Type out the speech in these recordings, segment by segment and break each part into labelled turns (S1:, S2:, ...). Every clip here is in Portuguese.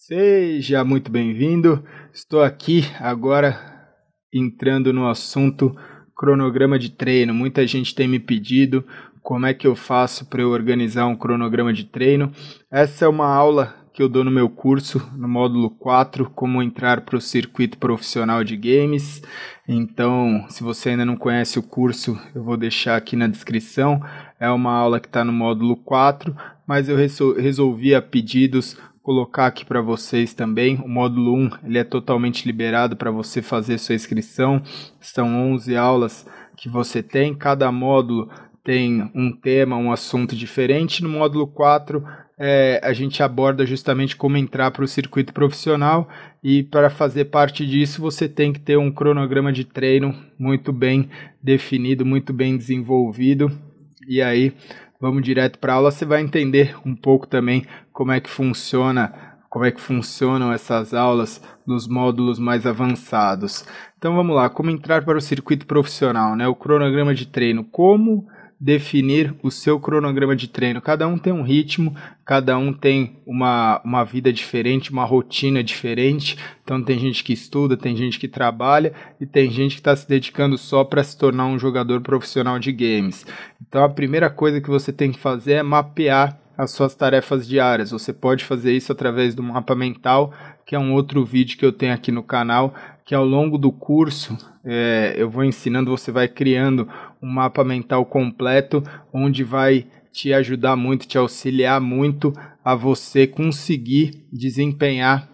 S1: Seja muito bem-vindo. Estou aqui agora entrando no assunto cronograma de treino. Muita gente tem me pedido como é que eu faço para eu organizar um cronograma de treino. Essa é uma aula que eu dou no meu curso, no módulo 4, como entrar para o circuito profissional de games. Então, se você ainda não conhece o curso, eu vou deixar aqui na descrição. É uma aula que está no módulo 4, mas eu resolvi a pedidos colocar aqui para vocês também. O módulo 1 ele é totalmente liberado para você fazer sua inscrição. São 11 aulas que você tem. Cada módulo tem um tema, um assunto diferente. No módulo 4, a gente aborda justamente como entrar para o circuito profissional. E para fazer parte disso, você tem que ter um cronograma de treino muito bem definido, muito bem desenvolvido. E aí, vamos direto para a aula, você vai entender um pouco também como é que funcionam essas aulas nos módulos mais avançados. Então vamos lá, como entrar para o circuito profissional, né? O cronograma de treino, como definir o seu cronograma de treino. Cada um tem um ritmo, cada um tem uma vida diferente, uma rotina diferente. Então tem gente que estuda, tem gente que trabalha e tem gente que está se dedicando só para se tornar um jogador profissional de games. Então a primeira coisa que você tem que fazer é mapear as suas tarefas diárias. Você pode fazer isso através do mapa mental, que é um outro vídeo que eu tenho aqui no canal, que ao longo do curso eu vou ensinando, você vai criando um mapa mental completo, onde vai te ajudar muito, te auxiliar muito a você conseguir desempenhar,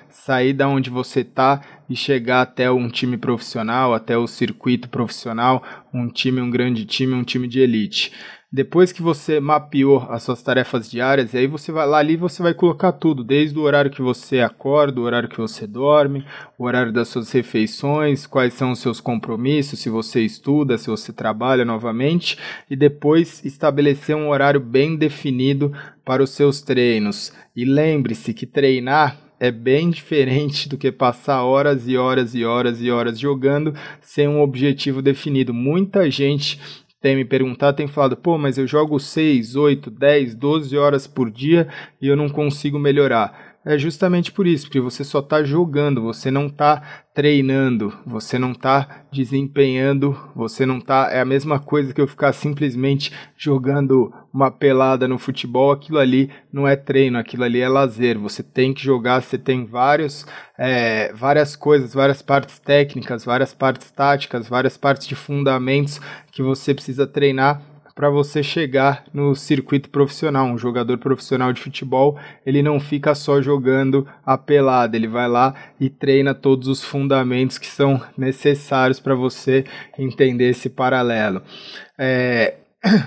S1: sair da onde você está e chegar até um time profissional, até o circuito profissional, um grande time, um time de elite. Depois que você mapeou as suas tarefas diárias, e aí você vai lá ali e você vai colocar tudo, desde o horário que você acorda, o horário que você dorme, o horário das suas refeições, quais são os seus compromissos, se você estuda, se você trabalha novamente, e depois estabelecer um horário bem definido para os seus treinos. E lembre-se que treinar é bem diferente do que passar horas e horas e horas e horas jogando sem um objetivo definido. Muita gente tem me perguntado, tem falado, pô, mas eu jogo 6, 8, 10, 12 horas por dia e eu não consigo melhorar. É justamente por isso, porque você só está jogando, você não está treinando, você não está desempenhando, você não está... É a mesma coisa que eu ficar simplesmente jogando uma pelada no futebol, aquilo ali não é treino, aquilo ali é lazer. Você tem que jogar, você tem várias coisas, várias partes técnicas, várias partes táticas, várias partes de fundamentos que você precisa treinar para você chegar no circuito profissional. Um jogador profissional de futebol, ele não fica só jogando a pelada, ele vai lá e treina todos os fundamentos que são necessários para você entender esse paralelo.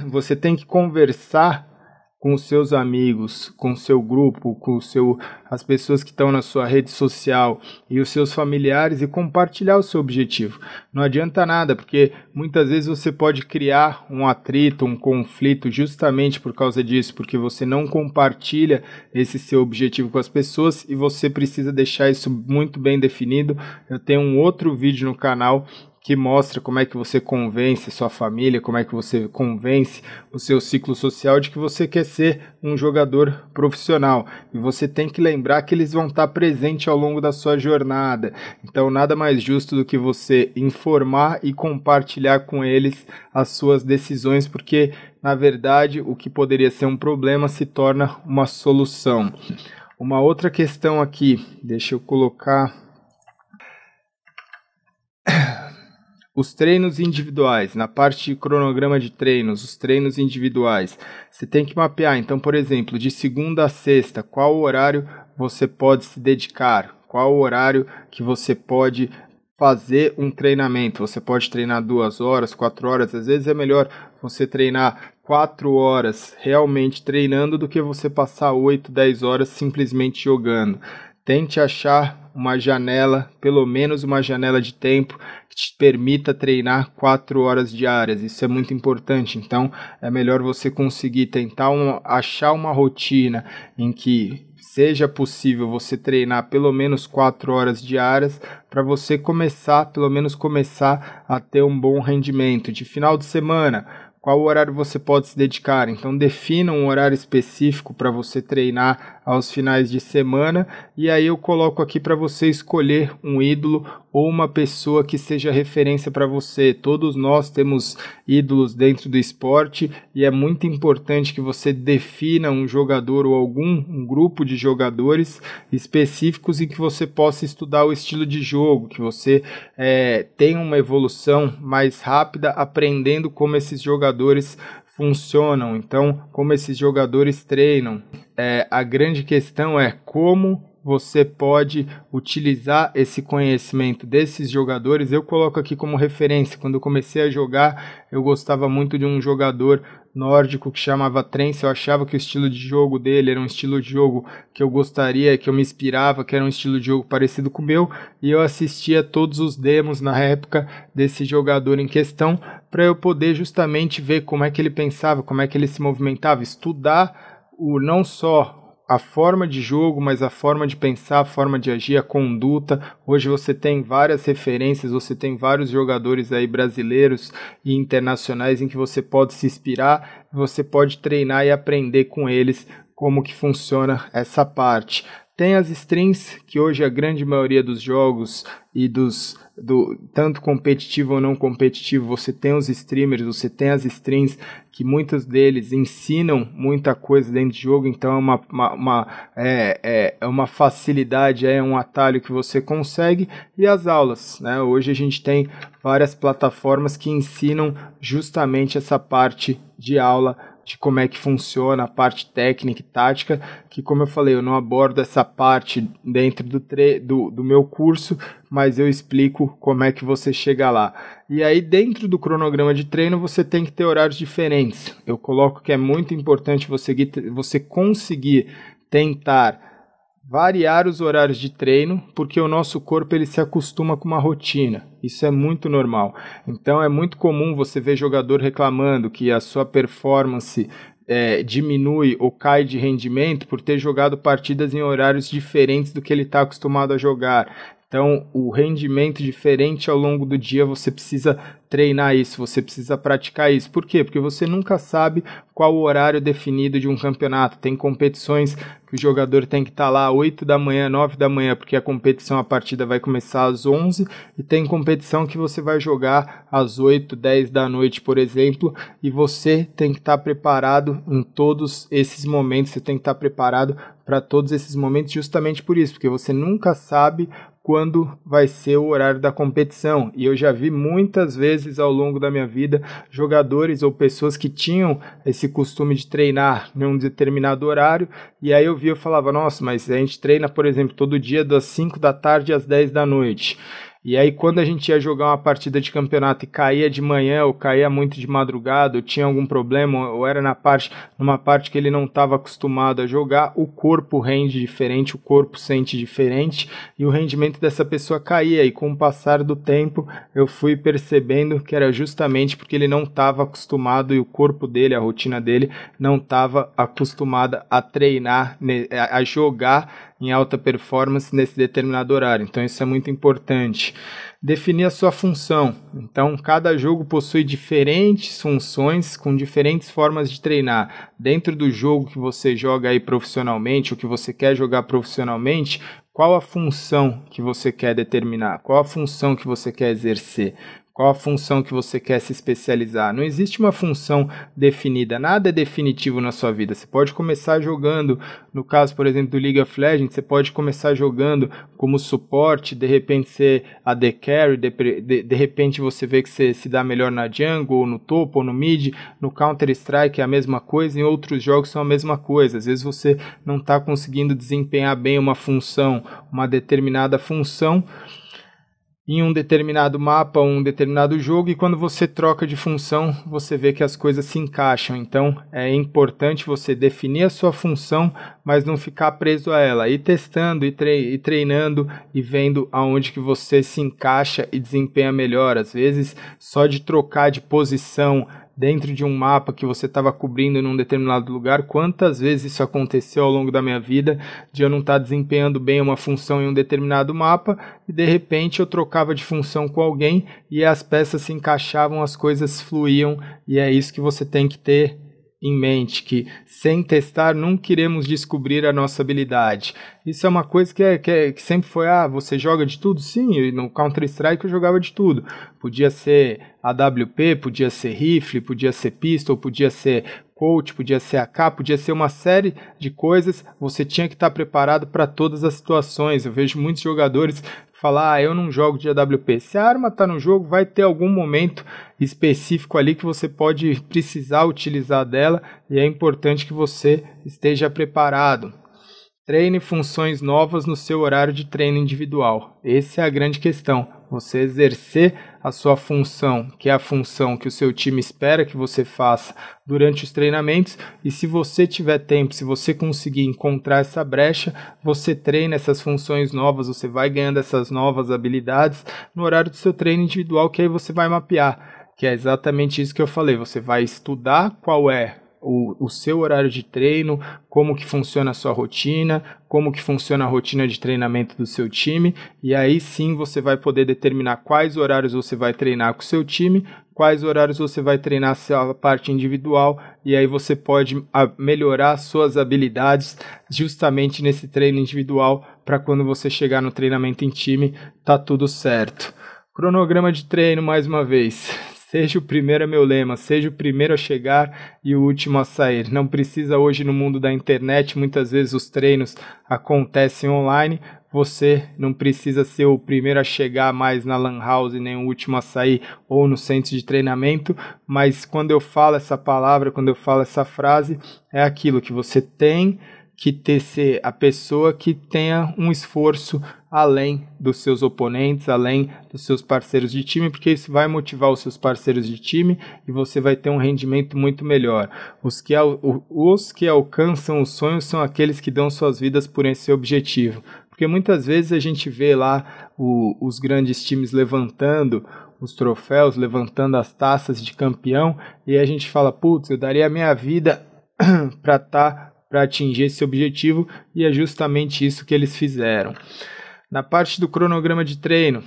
S1: Você tem que conversar com os seus amigos, com o seu grupo, as pessoas que estão na sua rede social e os seus familiares e compartilhar o seu objetivo. Não adianta nada, porque muitas vezes você pode criar um atrito, um conflito justamente por causa disso, porque você não compartilha esse seu objetivo com as pessoas e você precisa deixar isso muito bem definido. Eu tenho um outro vídeo no canal que mostra como é que você convence sua família, como é que você convence o seu ciclo social de que você quer ser um jogador profissional. E você tem que lembrar que eles vão estar presentes ao longo da sua jornada. Então nada mais justo do que você informar e compartilhar com eles as suas decisões, porque na verdade o que poderia ser um problema se torna uma solução. Uma outra questão aqui, deixa eu colocar... Os treinos individuais, na parte de cronograma de treinos, os treinos individuais, você tem que mapear. Então, por exemplo, de segunda a sexta, qual horário você pode se dedicar? Qual o horário que você pode fazer um treinamento? Você pode treinar 2 horas, 4 horas. Às vezes é melhor você treinar 4 horas realmente treinando do que você passar 8, 10 horas simplesmente jogando. Tente achar uma janela, pelo menos uma janela de tempo que te permita treinar 4 horas diárias. Isso é muito importante. Então, é melhor você conseguir tentar achar uma rotina em que seja possível você treinar pelo menos 4 horas diárias para você pelo menos começar a ter um bom rendimento. De final de semana, qual horário você pode se dedicar? Então defina um horário específico para você treinar aos finais de semana, e aí eu coloco aqui para você escolher um ídolo ou uma pessoa que seja referência para você. Todos nós temos ídolos dentro do esporte e é muito importante que você defina um jogador ou um grupo de jogadores específicos e que você possa estudar o estilo de jogo, que você tenha uma evolução mais rápida aprendendo como esses jogadores funcionam, então como esses jogadores treinam. A grande questão é como você pode utilizar esse conhecimento desses jogadores. Eu coloco aqui como referência. Quando eu comecei a jogar, eu gostava muito de um jogador nórdico que chamava Trance. Eu achava que o estilo de jogo dele era um estilo de jogo que eu gostaria, que eu me inspirava, que era um estilo de jogo parecido com o meu, e eu assistia todos os demos na época desse jogador em questão, para eu poder justamente ver como é que ele pensava, como é que ele se movimentava, estudar não só a forma de jogo, mas a forma de pensar, a forma de agir, a conduta. Hoje você tem várias referências, você tem vários jogadores aí brasileiros e internacionais em que você pode se inspirar, você pode treinar e aprender com eles como que funciona essa parte. Tem as strings, que hoje a grande maioria dos jogos e tanto competitivo ou não competitivo, você tem os streamers, você tem as strings, que muitos deles ensinam muita coisa dentro de jogo, então é uma facilidade, é um atalho que você consegue. E as aulas, né? Hoje a gente tem várias plataformas que ensinam justamente essa parte de aula, de como é que funciona a parte técnica e tática, que, como eu falei, eu não abordo essa parte dentro do meu curso, mas eu explico como é que você chega lá. E aí, dentro do cronograma de treino, você tem que ter horários diferentes. Eu coloco que é muito importante você conseguir tentar variar os horários de treino, porque o nosso corpo ele se acostuma com uma rotina. Isso é muito normal. Então é muito comum você ver jogador reclamando que a sua performance diminui ou cai de rendimento por ter jogado partidas em horários diferentes do que ele está acostumado a jogar. Então, o rendimento diferente ao longo do dia, você precisa treinar isso, você precisa praticar isso. Por quê? Porque você nunca sabe qual o horário definido de um campeonato. Tem competições que o jogador tem que estar lá 8 da manhã, 9 da manhã, porque a competição, a partida vai começar às 11, e tem competição que você vai jogar às 8, 10 da noite, por exemplo, e você tem que estar preparado em todos esses momentos, você tem que estar preparado para todos esses momentos justamente por isso, porque você nunca sabe quando vai ser o horário da competição. E eu já vi muitas vezes ao longo da minha vida jogadores ou pessoas que tinham esse costume de treinar em um determinado horário, e aí eu falava, nossa, mas a gente treina, por exemplo, todo dia das 5 da tarde às 10 da noite. E aí quando a gente ia jogar uma partida de campeonato e caía de manhã ou caía muito de madrugada, ou tinha algum problema, ou era numa parte que ele não estava acostumado a jogar, o corpo rende diferente, o corpo sente diferente e o rendimento dessa pessoa caía. E com o passar do tempo eu fui percebendo que era justamente porque ele não estava acostumado, e o corpo dele, a rotina dele, não estava acostumada a treinar, a jogar em alta performance nesse determinado horário. Então isso é muito importante. Definir a sua função. Então cada jogo possui diferentes funções com diferentes formas de treinar. Dentro do jogo que você joga aí profissionalmente, ou que você quer jogar profissionalmente, qual a função que você quer determinar? Qual a função que você quer exercer? Qual a função que você quer se especializar? Não existe uma função definida, nada é definitivo na sua vida. Você pode começar jogando, no caso, por exemplo, do League of Legends, você pode começar jogando como suporte, de repente ser AD Carry, de repente você vê que você se dá melhor na jungle, ou no topo, ou no mid. No Counter-Strike é a mesma coisa, em outros jogos são a mesma coisa. Às vezes você não está conseguindo desempenhar bem uma função, uma determinada função, em um determinado mapa, um determinado jogo, e quando você troca de função, você vê que as coisas se encaixam. Então é importante você definir a sua função, mas não ficar preso a ela, ir testando, ir treinando e vendo aonde que você se encaixa e desempenha melhor. Às vezes, só de trocar de posição dentro de um mapa que você estava cobrindo em um determinado lugar, quantas vezes isso aconteceu ao longo da minha vida, de eu não estar desempenhando bem uma função em um determinado mapa, e de repente eu trocava de função com alguém e as peças se encaixavam, as coisas fluíam, e é isso que você tem que ter em mente que sem testar nunca iremos descobrir a nossa habilidade. Isso é uma coisa que sempre foi, você joga de tudo? Sim, no Counter-Strike eu jogava de tudo. Podia ser AWP, podia ser rifle, podia ser pistol, podia ser coach, podia ser AK, podia ser uma série de coisas. Você tinha que estar preparado para todas as situações. Eu vejo muitos jogadores falar, eu não jogo de AWP. Se a arma está no jogo, vai ter algum momento específico ali que você pode precisar utilizar dela e é importante que você esteja preparado. Treine funções novas no seu horário de treino individual. Essa é a grande questão. Você exercer a sua função, que é a função que o seu time espera que você faça durante os treinamentos, e se você tiver tempo, se você conseguir encontrar essa brecha, você treina essas funções novas, você vai ganhando essas novas habilidades no horário do seu treino individual, que aí você vai mapear, que é exatamente isso que eu falei, você vai estudar qual é o seu horário de treino, como que funciona a sua rotina, como que funciona a rotina de treinamento do seu time, e aí sim você vai poder determinar quais horários você vai treinar com o seu time, quais horários você vai treinar a sua parte individual, e aí você pode melhorar suas habilidades justamente nesse treino individual, para quando você chegar no treinamento em time, tá tudo certo. Cronograma de treino mais uma vez. Seja o primeiro é meu lema, seja o primeiro a chegar e o último a sair. Não precisa hoje no mundo da internet, muitas vezes os treinos acontecem online, você não precisa ser o primeiro a chegar mais na lan house, nem o último a sair ou no centro de treinamento, mas quando eu falo essa palavra, quando eu falo essa frase, é aquilo que você tem que ser a pessoa que tenha um esforço além dos seus oponentes, além dos seus parceiros de time, porque isso vai motivar os seus parceiros de time e você vai ter um rendimento muito melhor. Os que alcançam os sonhos são aqueles que dão suas vidas por esse objetivo, porque muitas vezes a gente vê lá os grandes times levantando os troféus, levantando as taças de campeão, e a gente fala, putz, eu daria a minha vida para atingir esse objetivo, e é justamente isso que eles fizeram. Na parte do cronograma de treino,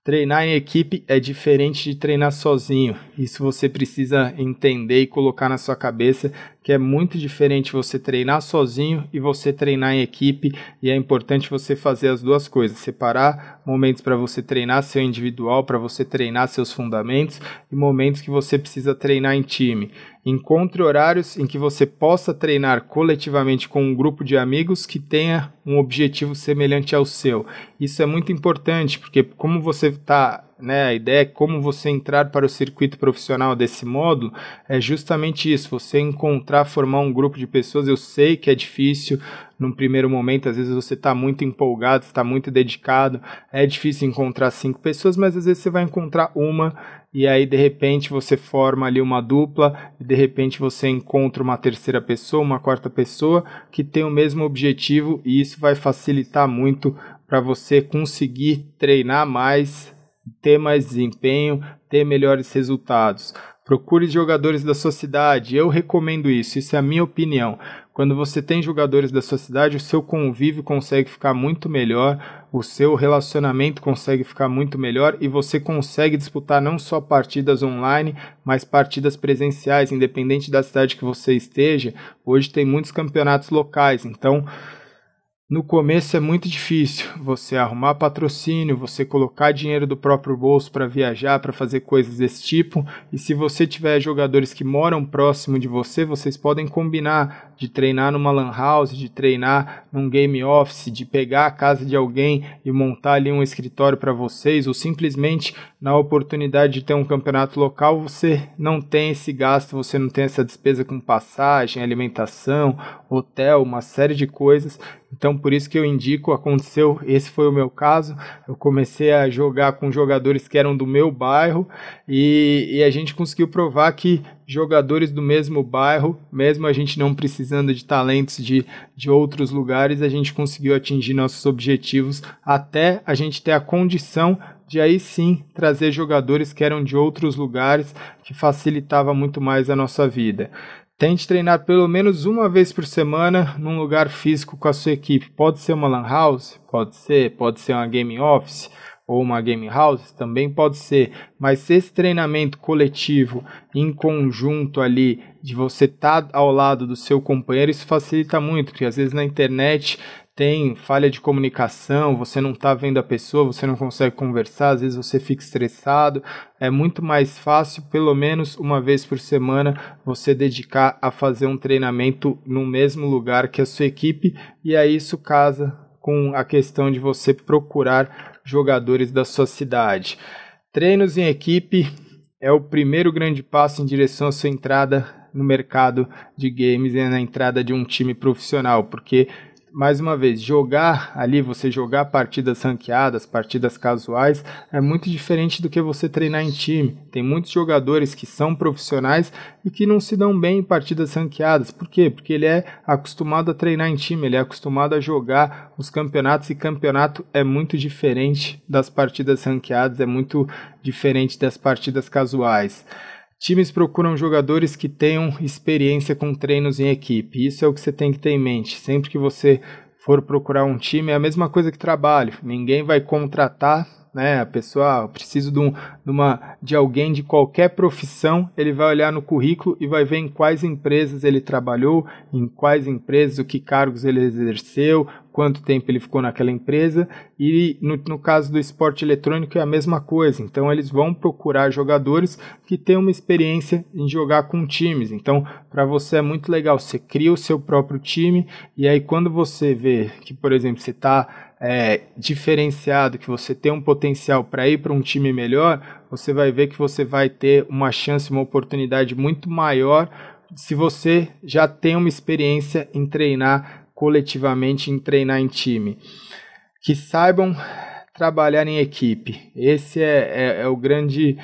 S1: treinar em equipe é diferente de treinar sozinho. Isso você precisa entender e colocar na sua cabeça, que é muito diferente você treinar sozinho e você treinar em equipe, e é importante você fazer as duas coisas, separar momentos para você treinar seu individual, para você treinar seus fundamentos, e momentos que você precisa treinar em time. Encontre horários em que você possa treinar coletivamente com um grupo de amigos que tenha um objetivo semelhante ao seu. Isso é muito importante, porque como você está, a ideia é como você entrar para o circuito profissional desse modo, é justamente isso, você encontrar, formar um grupo de pessoas. Eu sei que é difícil num primeiro momento, às vezes você está muito empolgado, está muito dedicado, é difícil encontrar 5 pessoas, mas às vezes você vai encontrar uma, e aí de repente você forma ali uma dupla, e de repente você encontra uma terceira pessoa, uma quarta pessoa, que tem o mesmo objetivo, e isso vai facilitar muito para você conseguir treinar mais, ter mais desempenho, ter melhores resultados. Procure jogadores da sua cidade, eu recomendo isso é a minha opinião. Quando você tem jogadores da sua cidade, o seu convívio consegue ficar muito melhor, o seu relacionamento consegue ficar muito melhor e você consegue disputar não só partidas online, mas partidas presenciais, independente da cidade que você esteja. Hoje tem muitos campeonatos locais, então no começo é muito difícil você arrumar patrocínio, você colocar dinheiro do próprio bolso para viajar, para fazer coisas desse tipo, e se você tiver jogadores que moram próximo de você, vocês podem combinar de treinar numa lan house, de treinar num game office, de pegar a casa de alguém e montar ali um escritório para vocês, ou simplesmente na oportunidade de ter um campeonato local, você não tem esse gasto, você não tem essa despesa com passagem, alimentação, hotel, uma série de coisas. Então por isso que eu indico, esse foi o meu caso, eu comecei a jogar com jogadores que eram do meu bairro e a gente conseguiu provar que jogadores do mesmo bairro, mesmo a gente não precisando de talentos de outros lugares, a gente conseguiu atingir nossos objetivos até a gente ter a condição de aí sim trazer jogadores que eram de outros lugares, que facilitava muito mais a nossa vida. Tente treinar pelo menos uma vez por semana num lugar físico com a sua equipe. Pode ser uma lan house, pode ser uma game office, ou uma game house, também pode ser, mas esse treinamento coletivo, em conjunto ali, de você estar ao lado do seu companheiro, isso facilita muito, porque às vezes na internet tem falha de comunicação, você não está vendo a pessoa, você não consegue conversar, às vezes você fica estressado. É muito mais fácil, pelo menos uma vez por semana, você dedicar a fazer um treinamento no mesmo lugar que a sua equipe, e aí isso casa com a questão de você procurar jogadores da sua cidade. Treinos em equipe é o primeiro grande passo em direção à sua entrada no mercado de games e na entrada de um time profissional, porque mais uma vez, você jogar partidas ranqueadas, partidas casuais, é muito diferente do que você treinar em time. Tem muitos jogadores que são profissionais e que não se dão bem em partidas ranqueadas. Por quê? Porque ele é acostumado a treinar em time, ele é acostumado a jogar os campeonatos, e campeonato é muito diferente das partidas ranqueadas, é muito diferente das partidas casuais. Times procuram jogadores que tenham experiência com treinos em equipe. Isso é o que você tem que ter em mente. Sempre que você for procurar um time, é a mesma coisa que trabalho. Ninguém vai contratar, né? A pessoa, preciso de alguém de qualquer profissão, ele vai olhar no currículo e vai ver em quais empresas ele trabalhou, em quais empresas, o que cargos ele exerceu, quanto tempo ele ficou naquela empresa, e no caso do esporte eletrônico é a mesma coisa. Então eles vão procurar jogadores que tenham uma experiência em jogar com times. Então para você é muito legal, você cria o seu próprio time, e aí quando você vê que, por exemplo, você está diferenciado, que você tem um potencial para ir para um time melhor, você vai ver que você vai ter uma chance, uma oportunidade muito maior se você já tem uma experiência em treinar coletivamente, em treinar em time. Que saibam trabalhar em equipe. Esse é o grande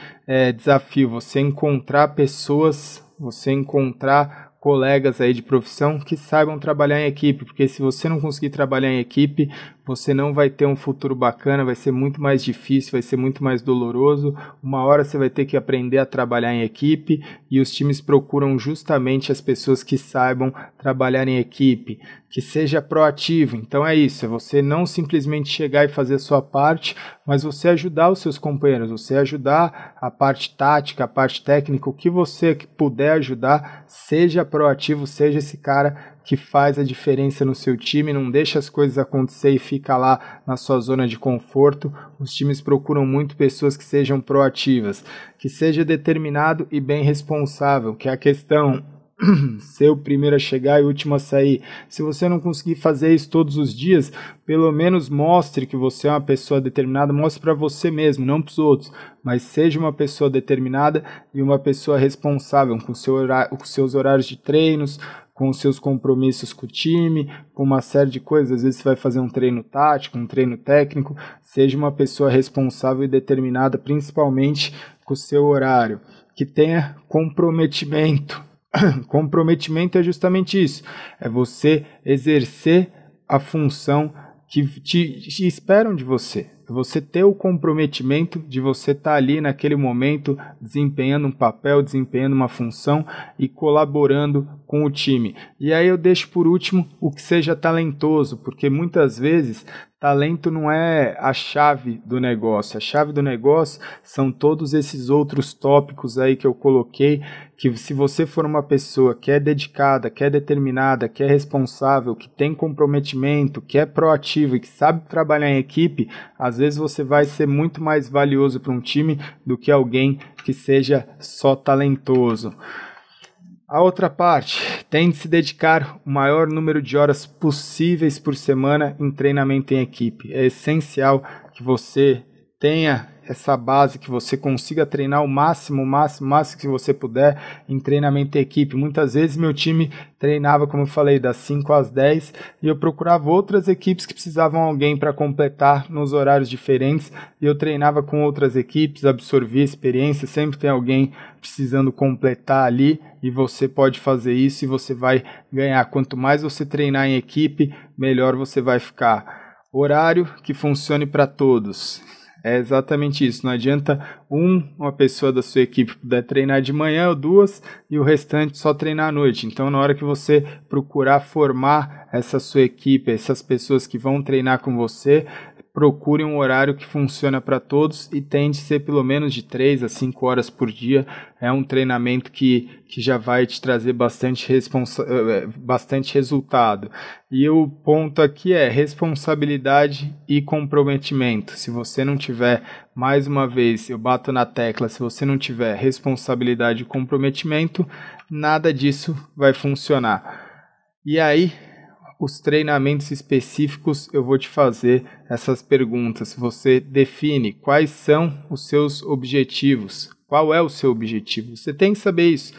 S1: desafio, você encontrar pessoas, você encontrar colegas aí de profissão que saibam trabalhar em equipe, porque se você não conseguir trabalhar em equipe, você não vai ter um futuro bacana, vai ser muito mais difícil, vai ser muito mais doloroso. Uma hora você vai ter que aprender a trabalhar em equipe, e os times procuram justamente as pessoas que saibam trabalhar em equipe, que seja proativo. Então é isso, é você não simplesmente chegar e fazer a sua parte, mas você ajudar os seus companheiros, você ajudar a parte tática, a parte técnica, o que você puder ajudar, seja proativo, seja esse cara que faz a diferença no seu time, não deixa as coisas acontecer e fica lá na sua zona de conforto. Os times procuram muito pessoas que sejam proativas, que seja determinado e bem responsável, que é a questão ser o primeiro a chegar e o último a sair. Se você não conseguir fazer isso todos os dias, pelo menos mostre que você é uma pessoa determinada, mostre para você mesmo, não para os outros, mas seja uma pessoa determinada e uma pessoa responsável com seus horários de treinos, com os seus compromissos com o time, com uma série de coisas. Às vezes você vai fazer um treino tático, um treino técnico. Seja uma pessoa responsável e determinada, principalmente com o seu horário. Que tenha comprometimento. Comprometimento é justamente isso. É você exercer a função que te esperam de você. Você ter o comprometimento de você estar ali naquele momento desempenhando um papel, desempenhando uma função e colaborando com o time. E aí eu deixo por último o que seja talentoso, porque muitas vezes talento não é a chave do negócio. A chave do negócio são todos esses outros tópicos aí que eu coloquei, que se você for uma pessoa que é dedicada, que é determinada, que é responsável, que tem comprometimento, que é proativo e que sabe trabalhar em equipe, às vezes você vai ser muito mais valioso para um time do que alguém que seja só talentoso. A outra parte, tente se dedicar o maior número de horas possíveis por semana em treinamento em equipe. É essencial que você tenha essa base, que você consiga treinar o máximo que você puder em treinamento em equipe. Muitas vezes meu time treinava, como eu falei, das 5 às 10 e eu procurava outras equipes que precisavam de alguém para completar nos horários diferentes, e eu treinava com outras equipes, absorvia experiência, sempre tem alguém precisando completar ali, e você pode fazer isso e você vai ganhar. Quanto mais você treinar em equipe, melhor você vai ficar. Horário que funcione para todos. É exatamente isso, não adianta uma pessoa da sua equipe puder treinar de manhã ou duas e o restante só treinar à noite. Então na hora que você procurar formar essa sua equipe, essas pessoas que vão treinar com você, procure um horário que funciona para todos e tente ser pelo menos de 3 a 5 horas por dia. É um treinamento que já vai te trazer bastante resultado. E o ponto aqui é responsabilidade e comprometimento. Se você não tiver, mais uma vez, eu bato na tecla, se você não tiver responsabilidade e comprometimento, nada disso vai funcionar. E aí, os treinamentos específicos, eu vou te fazer essas perguntas. Você define quais são os seus objetivos. Qual é o seu objetivo? Você tem que saber isso.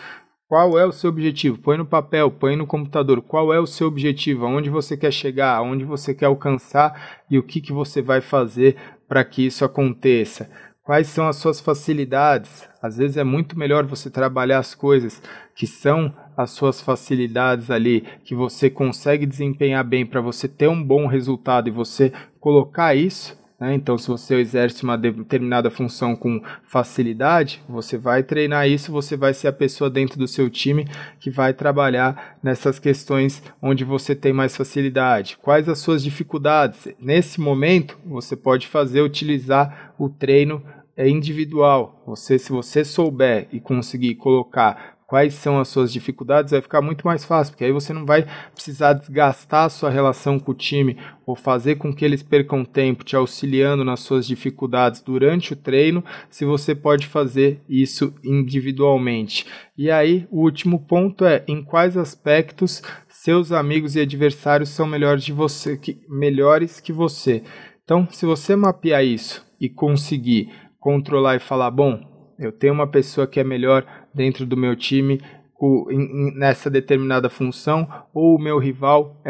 S1: Qual é o seu objetivo? Põe no papel, põe no computador. Qual é o seu objetivo? Aonde você quer chegar? Aonde você quer alcançar? E o que você vai fazer para que isso aconteça? Quais são as suas facilidades? Às vezes é muito melhor você trabalhar as coisas que são as suas facilidades ali, que você consegue desempenhar bem para você ter um bom resultado e você colocar isso, né? Então, se você exerce uma determinada função com facilidade, você vai treinar isso, você vai ser a pessoa dentro do seu time que vai trabalhar nessas questões onde você tem mais facilidade. Quais as suas dificuldades? Nesse momento, você pode utilizar o treino individual. Se você souber e conseguir colocar quais são as suas dificuldades, vai ficar muito mais fácil, porque aí você não vai precisar desgastar a sua relação com o time ou fazer com que eles percam tempo te auxiliando nas suas dificuldades durante o treino, se você pode fazer isso individualmente. E aí, o último ponto é em quais aspectos seus amigos e adversários são melhores que você. Então, se você mapear isso e conseguir controlar e falar, bom, eu tenho uma pessoa que é melhor dentro do meu time nessa determinada função, ou o meu rival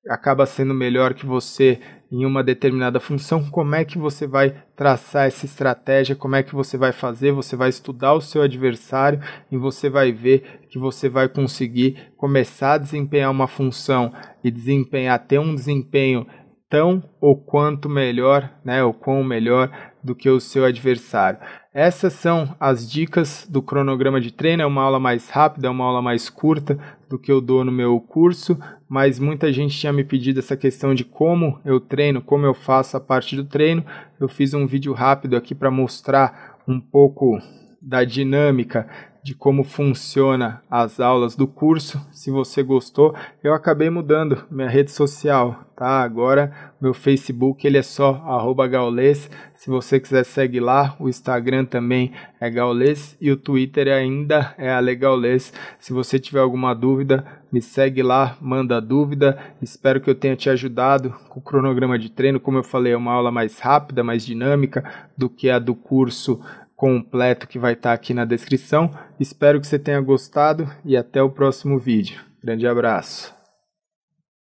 S1: acaba sendo melhor que você em uma determinada função, como é que você vai traçar essa estratégia, como é que você vai fazer, você vai estudar o seu adversário e você vai ver que você vai conseguir começar a desempenhar uma função e ter um desempenho tão ou quanto melhor, né, ou quão melhor do que o seu adversário. Essas são as dicas do cronograma de treino. É uma aula mais rápida, é uma aula mais curta do que eu dou no meu curso, mas muita gente tinha me pedido essa questão de como eu treino, como eu faço a parte do treino. Eu fiz um vídeo rápido aqui para mostrar um pouco da dinâmica de como funciona as aulas do curso. Se você gostou, eu acabei mudando minha rede social, tá? Agora meu Facebook ele é só @Gaules. Se você quiser segue lá, o Instagram também é Gaules e o Twitter ainda é aleGaules. Se você tiver alguma dúvida, me segue lá, manda dúvida. Espero que eu tenha te ajudado com o cronograma de treino. Como eu falei, é uma aula mais rápida, mais dinâmica do que a do curso completo que vai estar aqui na descrição. Espero que você tenha gostado e até o próximo vídeo. Grande abraço.